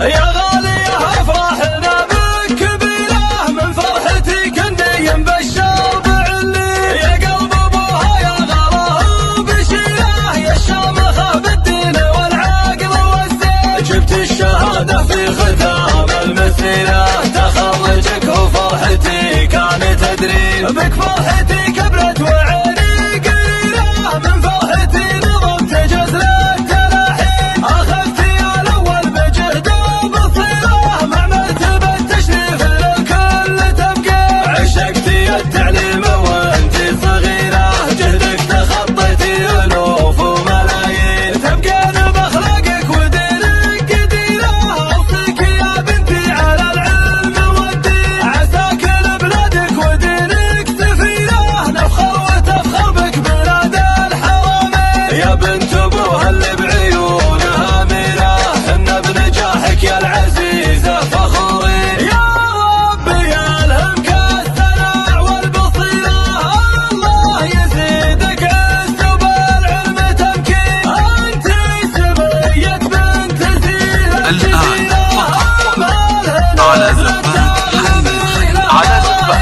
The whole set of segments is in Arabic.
يا غالية افراحنا بك كبيرة، من فرحتي كني مبشر بعلي، يا قلب ابوها يا غلا بشيره، يا الشامخة بالدين والعقل والزين، جبت الشهادة في ختام المسيرة، تخرجك وفرحتي كانت تدري، بك فرحتي كبرت وعيني قريرة، من فرحتي نظمت جزل التلاحين، اخذت يا الاول بجهد وبصيرة، مع مرتبة تشريف للكل تبقى، عشقتي التعليم وانتي صغيرة، جهدك تخطيتي الوف وملايين، تبقين باخلاقك ودينك قديرة، اوصيك يا بنتي على العلم والدين، عساك لبلادك ودينك سفيرة، نفخر وتفخر بك بلاد الحرمين، يا بنت ابوها اللي بعيونها ميرة، احنا بنجاحك يا العزيزة فخورين، يا ربي يلهمك السناع والبصيرة، الله يزيدك عز وبالعلم تمكين، انتي سبية بنت زينة الجزيرة، على زبان على زبان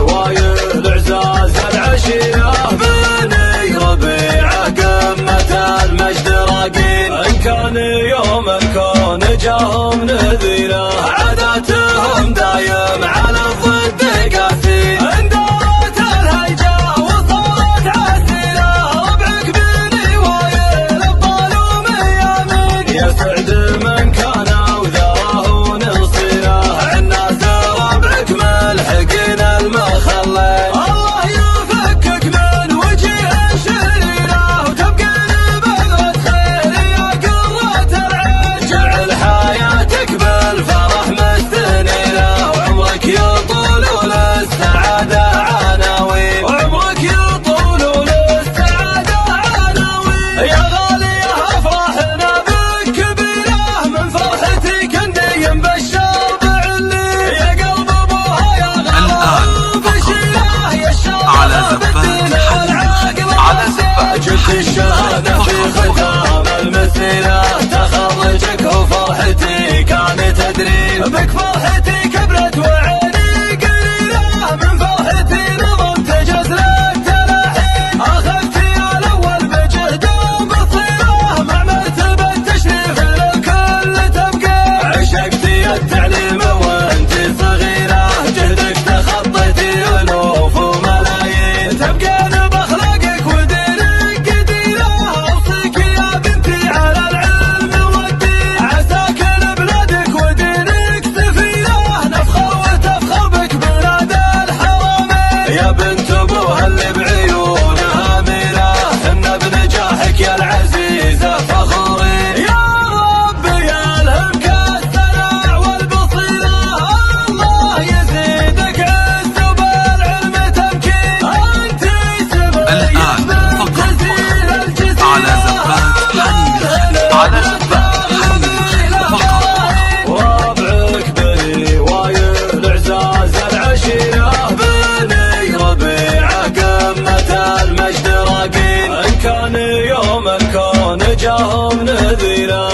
وايد العزاز العشيرة، بني ربيعة قمة المجد راقين، ان كان يوم الكون جاهم نذيرة، عاداتهم دايم على الضد قاسين، ان دارت الهيجة وصارت عسيرة، ربعك بني وايد الظالم يمين، يا سعد من كان وذاه نصيره، الناس ربعك ملحقين المخلين، الله يفكك من وجه شريره، وتبقين بذرة خير يا قرة العين، جعل حياتك بالفرح مستنيرة، وعمرك يطول وللسعادة عناوين، وعمرك يطول وللسعادة عناوين، يا غالية افراحنا بك كبيرة، من فرحتي كني مبشر بعلي، يا قلب ابوها يا غلا بشيره، يا الشامخة بالدين والعقل والزين، جبت الشهادة في ختام المسيرة، تخرجك وفرحتي كانت تدري، بك فرحتي كبرت وعيني قريرة، من فرحتي نظمت جزل التلاحين، اخذت يا الاول بجهد وبصيرة، مع مرتبة تشريف للكل تبقى، عشقتي التعليم وانتي صغيرة، جهدك تخطيتي الوف وملايين، تبقين باخلاقك ودينك قديرة، اوصيك يا بنتي على العلم والدين، عساك لبلادك ودينك سفيرة، نفخر وتفخر بك بلاد الحرمين، يا بنت ابوها اللي بعيونها ميرة، احنا بنجاحك يا العزيزة فخورين، يا ربي يلهمك السناع والبصيرة، الله يزيدك عز وبالعلم تمكين، انتي سبية بنت زينة الجزيرة، على زبان على زبان وربعك بني وايد العزاز العشيرة، بني ربيعة قمة المجد راقين، ان كان يوم الكون جاهم نذيرة،